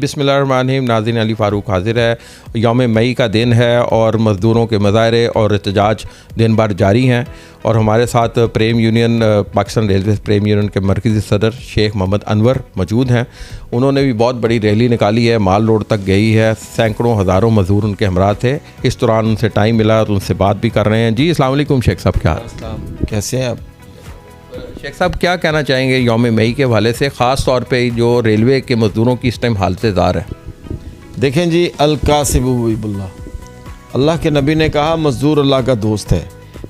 बिस्मिल्लाहिर्रहमानिर्रहीम। नाज़रीन, अली फ़ारूक हाज़िर है। यौम मई का दिन है और मज़दूरों के मुज़ाहरे और एहतजाज दिन भर जारी हैं और हमारे साथ प्रेम यूनियन पाकिस्तान रेलवे प्रेम यूनियन के मरकज़ी सदर शेख मोहम्मद अनवर मौजूद हैं। उन्होंने भी बहुत बड़ी रैली निकाली है, माल रोड तक गई है, सैकड़ों हज़ारों मज़दूर उनके हमरा थे। इस दौरान उनसे टाइम मिला तो उनसे बात भी कर रहे हैं। जी अस्सलाम वालेकुम शेख साहब, क्या कैसे हैं आप? शेख साहब क्या कहना चाहेंगे यौम मई के हवाले से, ख़ास तौर पे जो रेलवे के मज़दूरों की इस टाइम हालत ज़ार है? देखें जी, अल-कासिबुल्लाह, अल्लाह के नबी ने कहा मज़दूर अल्लाह का दोस्त है,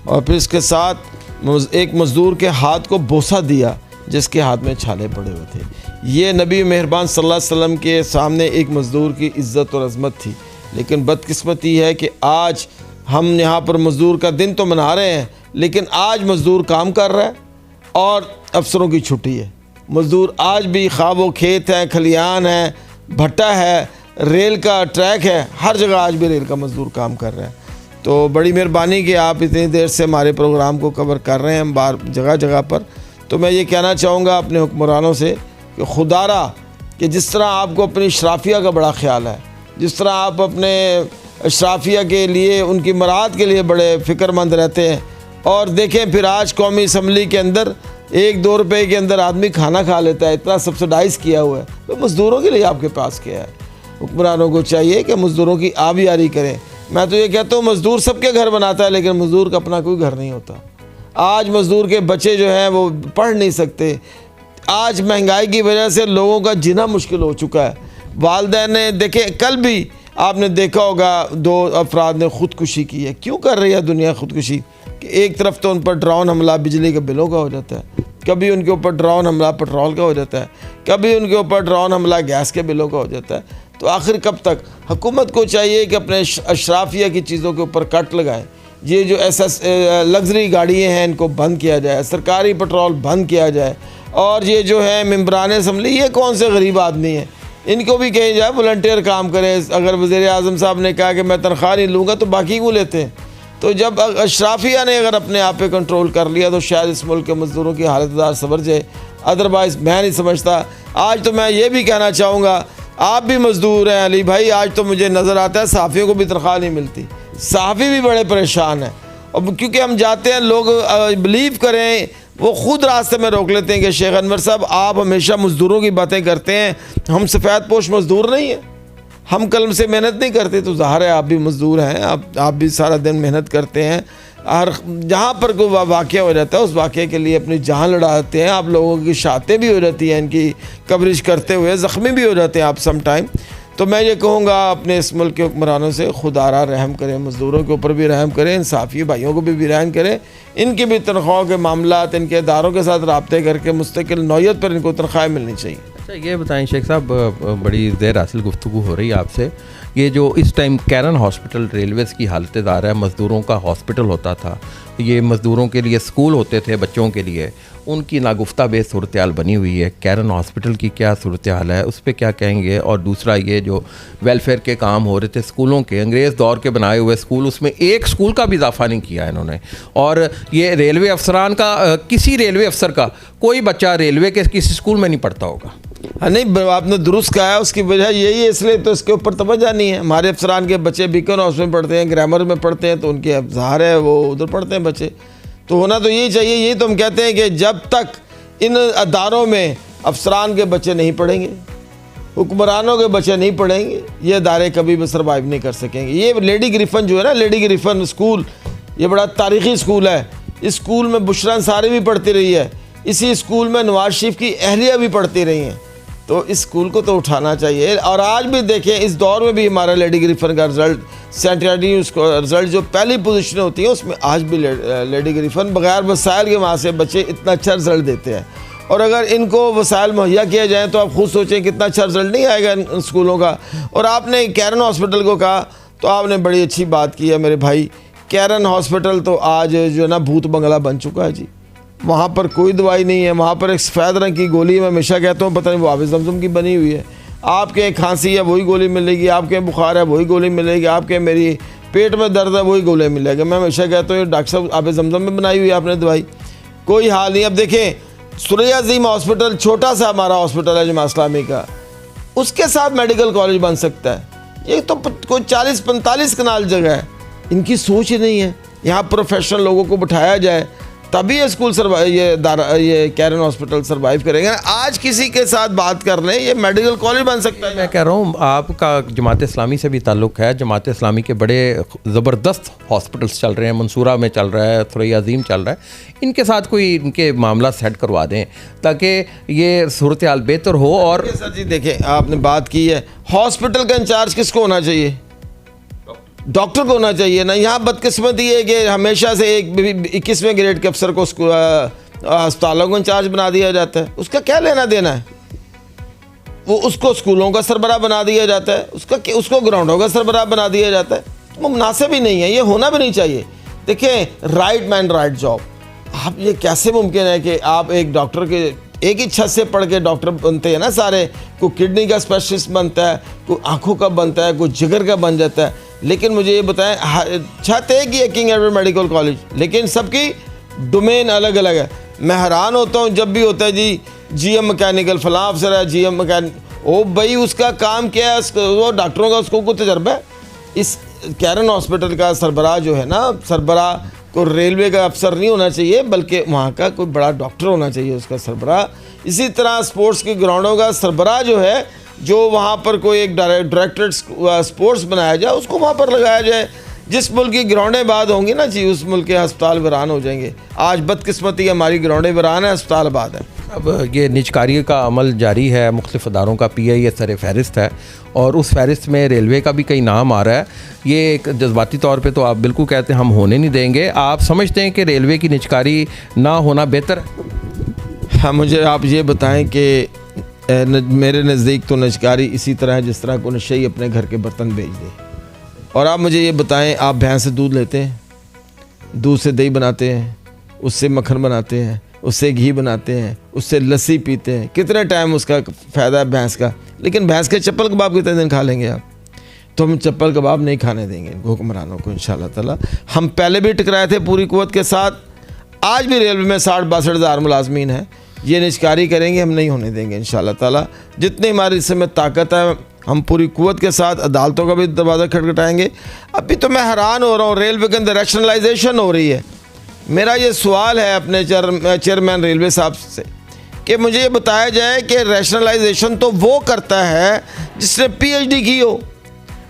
और फिर इसके साथ एक मज़दूर के हाथ को बोसा दिया जिसके हाथ में छाले पड़े हुए थे। ये नबी मेहरबान सल्लल्लाहु अलैहि वसल्लम के सामने एक मज़दूर की इज़्ज़त और अज़मत थी। लेकिन बदकिस्मती है कि आज हम यहाँ पर मज़दूर का दिन तो मना रहे हैं, लेकिन आज मज़दूर काम कर रहा है और अफसरों की छुट्टी है। मज़दूर आज भी खा वो खेत है, खलियान है, भट्टा है, रेल का ट्रैक है, हर जगह आज भी रेल का मज़दूर काम कर रहा है। तो बड़ी मेहरबानी कि आप इतनी देर से हमारे प्रोग्राम को कवर कर रहे हैं बार जगह जगह पर। तो मैं ये कहना चाहूँगा अपने हुक्मरानों से कि खुदारा कि जिस तरह आपको अपनी शराफिया का बड़ा ख्याल है, जिस तरह आप अपने शराफिया के लिए, उनकी मराहत के लिए बड़े फ़िक्रमंद रहते हैं, और देखें फिर आज कौमी असम्बली के अंदर 1-2 रुपए के अंदर आदमी खाना खा लेता है, इतना सब्सिडाइज़ किया हुआ है। तो मज़दूरों के लिए आपके पास क्या है? हुक्मरानों को चाहिए कि मज़दूरों की आबियारी करें। मैं तो ये कहता हूँ मज़दूर सबके घर बनाता है, लेकिन मज़दूर का अपना कोई घर नहीं होता। आज मज़दूर के बच्चे जो हैं वो पढ़ नहीं सकते। आज महंगाई की वजह से लोगों का जीना मुश्किल हो चुका है। वालिदैन ने देखें, कल भी आपने देखा होगा 2 अफराद ने ख़ुदकुशी की है। क्यों कर रही है दुनिया ख़ुदकुशी? कि एक तरफ तो उन पर ड्रोन हमला बिजली के बिलों का हो जाता है, कभी उनके ऊपर ड्रोन हमला पेट्रोल का हो जाता है, कभी उनके ऊपर ड्रोन हमला गैस के बिलों का हो जाता है। तो आखिर कब तक? हुकूमत को चाहिए कि अपने अशराफिया की चीज़ों के ऊपर कट लगाएं। ये जो लग्जरी गाड़ियाँ हैं इनको बंद किया जाए, सरकारी पेट्रोल बंद किया जाए, और ये जो है मेंबरान असम्बली, ये कौन से गरीब आदमी हैं, इनको भी कहीं जाए वॉलंटियर काम करें। अगर वज़ीर आज़म साहब ने कहा कि मैं तनख्वाह नहीं लूँगा तो बाकी को लेते हैं। तो जब अशराफिया ने अगर अपने आप पे कंट्रोल कर लिया तो शायद इस मुल्क के मज़दूरों की हालत सवर जाए। अदरवाइज़ मैं नहीं समझता। आज तो मैं ये भी कहना चाहूँगा, आप भी मज़दूर हैं अली भाई, आज तो मुझे नज़र आता है सहाफ़ियों को भी तनख्वाह नहीं मिलती, सहाफ़ी भी बड़े परेशान हैं। अब क्योंकि हम जाते हैं, लोग बिलीव करें, वो ख़ुद रास्ते में रोक लेते हैं कि शेख अनवर साहब आप हमेशा मज़दूरों की बातें करते हैं, हम सफ़ेद पोश मज़दूर नहीं हैं, हम कलम से मेहनत नहीं करते। तो ज़ाहिर है आप भी मज़दूर हैं, आप भी सारा दिन मेहनत करते हैं। हर जहाँ पर कोई वाक़या हो जाता है उस वाक़े के लिए अपनी जान लड़ाते हैं। आप लोगों की शातें भी हो जाती हैं इनकी कवरेज करते हुए, ज़ख्मी भी हो जाते हैं आप सम टाइम। तो मैं ये कहूँगा अपने इस मुल्क के हुक्मरानों से, खुदारा रहम करें, मज़दूरों के ऊपर भी रहम करें, इंसाफ़ी भाइयों को भी रहम करें, इनकी भी तनख्वाहों के मामलात इनके इदारों के साथ रब्ते करके मुस्तकिल नौयत पर इनको तनख्वाहें मिलनी चाहिए। अच्छा ये बताएं शेख साहब, बड़ी देर हासिल गुफ्तगू हो रही है आपसे, ये जो इस टाइम कैरन हॉस्पिटल रेलवेज़ की हालत ज़ार है, मज़दूरों का हॉस्पिटल होता था, ये मज़दूरों के लिए स्कूल होते थे बच्चों के लिए, उनकी नागुफ्ता बेस सूरत हाल बनी हुई है। कैरन हॉस्पिटल की क्या सूरत हाल है, उस पर क्या कहेंगे? और दूसरा ये जो वेलफेयर के काम हो रहे थे स्कूलों के, अंग्रेज़ दौर के बनाए हुए स्कूल, उसमें एक स्कूल का भी इजाफा नहीं किया इन्होंने। और ये रेलवे अफसरान का, किसी रेलवे अफसर का कोई बच्चा रेलवे के किसी स्कूल में नहीं पढ़ता होगा। हाँ नहीं, आपने दुरुस्त कहा है, उसकी वजह यही है, इसलिए तो इसके ऊपर तवज्जो नहीं है। हमारे अफसरान के बच्चे बीकन हाउस में पढ़ते हैं, ग्रामर में पढ़ते हैं, तो उनके ज़ाहिर है वो उधर पढ़ते हैं बच्चे। तो होना तो यही चाहिए। यही तो हम कहते हैं कि जब तक इन अदारों में अफसरान के बच्चे नहीं पढ़ेंगे, हुक्मरानों के बच्चे नहीं पढ़ेंगे, ये अदारे कभी भी सर्वाइव नहीं कर सकेंगे। ये लेडी ग्रिफन जो है ना, लेडी ग्रिफन स्कूल, ये बड़ा तारीख़ी स्कूल है। इस स्कूल में बुशरा अंसारी भी पढ़ती रही है, इसी स्कूल में नवाज शरीफ की अहलिया भी पढ़ती रही हैं। तो इस स्कूल को तो उठाना चाहिए। और आज भी देखें, इस दौर में भी हमारा लेडी ग्रिफन का रिज़ल्ट, सेंट्रली उसको रिज़ल्ट जो पहली पोजीशन होती है उसमें आज भी लेडी ग्रिफन बग़ैर वसाइल के वहाँ से बच्चे इतना अच्छा रिज़ल्ट देते हैं। और अगर इनको वसाइल मुहैया किया जाए तो आप खुद सोचें कितना अच्छा रिज़ल्ट नहीं आएगा इन स्कूलों का। और आपने कैरन हॉस्पिटल को कहा तो आपने बड़ी अच्छी बात की है मेरे भाई। कैरन हॉस्पिटल तो आज जो है ना भूत बंगला बन चुका है जी। वहाँ पर कोई दवाई नहीं है, वहाँ पर एक सफ़ेद रंग की गोली, मैं हमेशा कहता हूँ पता नहीं वो आब ज़मज़म की बनी हुई है। आपके खांसी है वही गोली मिलेगी, आपके बुखार है वही गोली मिलेगी, आपके मेरी पेट में दर्द है वही गोली मिलेगी। मैं हमेशा कहता हूँ डॉक्टर साहब आब ज़मज़म में बनाई हुई है आपने दवाई, कोई हाल नहीं। अब देखें सुरैया अज़ीम हॉस्पिटल, छोटा सा हमारा हॉस्पिटल है जमात इस्लामी का, उसके साथ मेडिकल कॉलेज बन सकता है। ये तो कोई 40-45 कनाल जगह है, इनकी सोच ही नहीं है। यहाँ प्रोफेशनल लोगों को बिठाया जाए तभी ये स्कूल ये कैरन हॉस्पिटल सर्वाइव करेंगे। आज किसी के साथ बात कर रहे हैं, ये मेडिकल कॉलेज बन सकता है। मैं कह रहा हूँ आपका जमात इस्लामी से भी ताल्लुक़ है, जमात इस्लामी के बड़े ज़बरदस्त हॉस्पिटल्स चल रहे हैं, मंसूरा में चल रहा है, थुरैया अज़ीम चल रहा है, इनके साथ कोई इनके मामला सेट करवा दें ताकि ये सूरत हाल बेहतर हो। और सर जी देखें, आपने बात की है, हॉस्पिटल का इंचार्ज किसको होना चाहिए? डॉक्टर को होना चाहिए ना। यहाँ बदकिस्मती है कि हमेशा से एक 21वें ग्रेड के अफसर को अस्पतालों को इंचार्ज बना दिया जाता है। उसका क्या लेना देना है? वो उसको स्कूलों का सरबराह बना दिया जाता है, उसको ग्राउंडों का सरबराह बना दिया जाता है। वो मुनासिब ही नहीं है, ये होना भी नहीं चाहिए। देखें, राइट मैन राइट जॉब। आप ये कैसे मुमकिन है कि आप एक डॉक्टर के एक ही छत से पढ़ के डॉक्टर बनते हैं ना सारे, कोई किडनी का स्पेशलिस्ट बनता है, कोई आंखों का बनता है, कोई जिगर का बन जाता है। लेकिन मुझे ये बताएं, छत एक ही है किंग एडवर्ड मेडिकल कॉलेज, लेकिन सबकी डोमेन अलग अलग है। मैं हैरान होता हूँ जब भी होता है जी जीएम मैकेनिकल फलां अफसर है, जीएम मैकेनिक, ओ भाई उसका काम क्या है? वो डॉक्टरों का उसको कोई तजर्बा है? इस कैरन हॉस्पिटल का सरबराह जो है ना, सरबराह को रेलवे का अफसर नहीं होना चाहिए, बल्कि वहाँ का कोई बड़ा डॉक्टर होना चाहिए उसका सरबराह। इसी तरह स्पोर्ट्स के ग्राउंडों का सरबराह जो है, जो वहाँ पर कोई एक डायरेक्टरेट स्पोर्ट्स बनाया जाए, उसको वहाँ पर लगाया जाए। जिस मुल्क की ग्राउंडें बाद होंगी ना जी, उस मुल्क के अस्पताल वीरान हो जाएंगे। आज बदकिस्मती हमारी ग्राउंडें वीरान है, अस्पताल आबाद है। अब ये निजकारी का अमल जारी है, मुख्तलिफ अदारों का PI सर फहरिस्त है और उस फहरिस्त में रेलवे का भी कई नाम आ रहा है। ये एक जज्बाती तौर पे तो आप बिल्कुल कहते हैं हम होने नहीं देंगे। आप समझते हैं कि रेलवे की निजकारी ना होना बेहतर है? हाँ, मुझे आप ये बताएं कि मेरे नज़दीक तो निजकारी इसी तरह है जिस तरह को नशई अपने घर के बर्तन बेच दे। और आप मुझे ये बताएं, आप भैंस से दूध लेते हैं, दूध से दही बनाते हैं, उससे मक्खन बनाते हैं, उससे घी बनाते हैं, उससे लस्सी पीते हैं, कितने टाइम उसका फ़ायदा है भैंस का। लेकिन भैंस के चप्पल कबाब कितने दिन खा लेंगे आप? तो हम चप्पल कबाब नहीं खाने देंगे हुक्मरानों को इंशाअल्लाह ताला। हम पहले भी टकराए थे पूरी कुव्वत के साथ, आज भी रेलवे में 60-62 हज़ार मुलाजमीन हैं। ये निजकारी करेंगे, हम नहीं होने देंगे इंशाअल्लाह ताला। जितनी हमारी इससे में ताकत है, हम पूरी कुव्वत के साथ अदालतों का भी दरवाज़ा खटखटाएंगे। अभी तो मैं हैरान हो रहा हूँ, रेलवे के अंदर रैशनलाइजेशन हो रही है। मेरा ये सवाल है अपने चेयरमैन रेलवे साहब से कि मुझे ये बताया जाए कि रैशनलाइजेशन तो वो करता है जिसने PhD की हो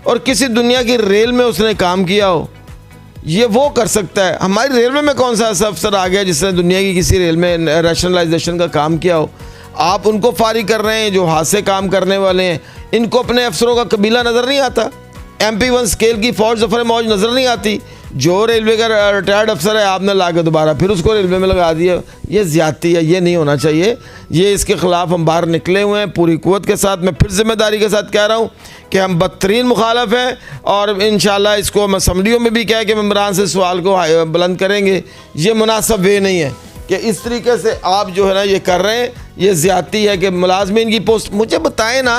और किसी दुनिया की रेल में उसने काम किया हो, ये वो कर सकता है। हमारी रेलवे में कौन सा ऐसा अफसर आ गया जिसने दुनिया की किसी रेल में रैशनलाइजेशन का काम किया हो? आप उनको फारिग कर रहे हैं जो हाथ से काम करने वाले हैं। इनको अपने अफसरों का कबीला नज़र नहीं आता, MP1 स्केल की फ़ौज ज़फ़र मौज नज़र नहीं आती। जो रेलवे का रिटायर्ड अफसर है आपने ला के दोबारा फिर उसको रेलवे में लगा दिया, ये ज़्यादती है, ये नहीं होना चाहिए। ये इसके ख़िलाफ़ हम बाहर निकले हुए हैं पूरी कुव्वत के साथ। मैं फिर ज़िम्मेदारी के साथ कह रहा हूँ कि हम बदतरीन मुखालफ हैं और इंशाअल्लाह इसको हम असम्बलियों में भी कह के मेंबरान से सवाल को बुलंद करेंगे। ये मुनासिब वे नहीं है कि इस तरीके से आप जो है ना ये कर रहे हैं, ये ज़्यादती है कि मुलाजमीन की पोस्ट। मुझे बताएं ना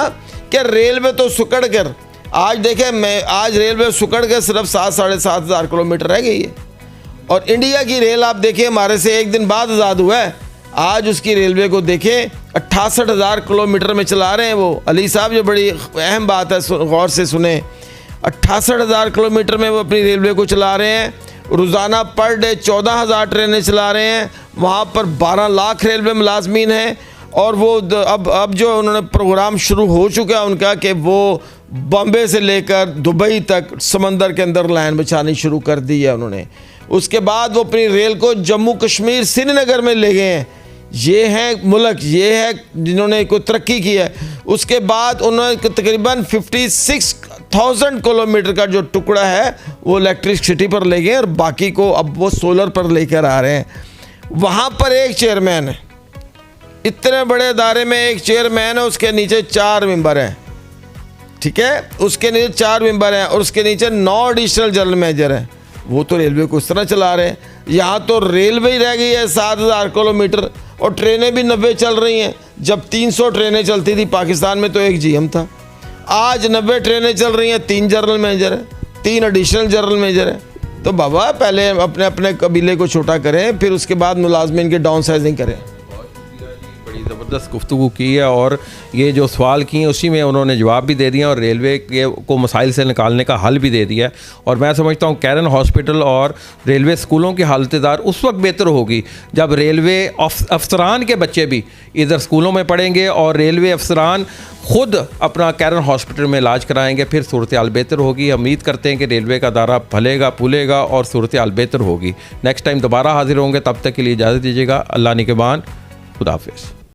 कि रेलवे तो सुकड़ कर, आज देखें, मैं आज रेलवे सुकड़ के सिर्फ 7-7.5 हज़ार किलोमीटर रह गई है। और इंडिया की रेल आप देखें, हमारे से एक दिन बाद आज़ाद हुआ है, आज उसकी रेलवे को देखें 68 हज़ार किलोमीटर में चला रहे हैं वो। अली साहब, ये बड़ी अहम बात है, गौर से सुने। 68 हज़ार किलोमीटर में वो अपनी रेलवे को चला रहे हैं। रोज़ाना पर डे 14,000 ट्रेनें चला रहे हैं। वहाँ पर 12 लाख रेलवे मुलाजमीन हैं। और वो अब जो उन्होंने प्रोग्राम शुरू हो चुका है उनका कि वो बॉम्बे से लेकर दुबई तक समंदर के अंदर लाइन बिछानी शुरू कर दी है उन्होंने। उसके बाद वो अपनी रेल को जम्मू कश्मीर श्रीनगर में ले गए हैं। ये है मुल्क, ये है जिन्होंने कोई तरक्की की है। उसके बाद उन्होंने तकरीबन 56,000 किलोमीटर का जो टुकड़ा है वो इलेक्ट्रिसिटी पर ले गए और बाकी को अब वो सोलर पर लेकर आ रहे हैं। वहाँ पर एक चेयरमैन है, इतने बड़े इदारे में एक चेयरमैन है, उसके नीचे 4 मेंबर हैं, ठीक है, उसके नीचे 4 मेंबर हैं और उसके नीचे 9 एडिशनल जनरल मैनेजर हैं। वो तो रेलवे को इस तरह चला रहे हैं। यहाँ तो रेलवे ही रह गई है 7,000 किलोमीटर और ट्रेनें भी 90 चल रही हैं। जब 300 ट्रेनें चलती थी पाकिस्तान में तो एक GM था। आज 90 ट्रेनें चल रही हैं, 3 जनरल मैनेजर हैं, 3 एडिशनल जनरल मैनेजर हैं। तो बाबा पहले अपने अपने कबीले को छोटा करें, फिर उसके बाद मुलाजमीन की डाउन साइजिंग करें। बड़ी ज़बरदस्त ज़बरदस्त गुफ्तगू की है और ये जो सवाल किए उसी में उन्होंने जवाब भी दे दिया और रेलवे के को मसाइल से निकालने का हल भी दे दिया है। और मैं समझता हूँ कैरन हॉस्पिटल और रेलवे स्कूलों की हालतदार उस वक्त बेहतर होगी जब रेलवे अफसरान के बच्चे भी इधर स्कूलों में पढ़ेंगे और रेलवे अफसरान ख़ुद अपना कैरन हॉस्पिटल में इलाज कराएंगे, फिर सूरत हाल बेहतर होगी। उम्मीद करते हैं कि रेलवे का दायरा फलेगा फूलेगा और सूरत हाल बेहतर होगी। नेक्स्ट टाइम दोबारा हाजिर होंगे, तब तक के लिए इजाज़त दीजिएगा। अल्लाह निगहबान, खुदा हाफिज़।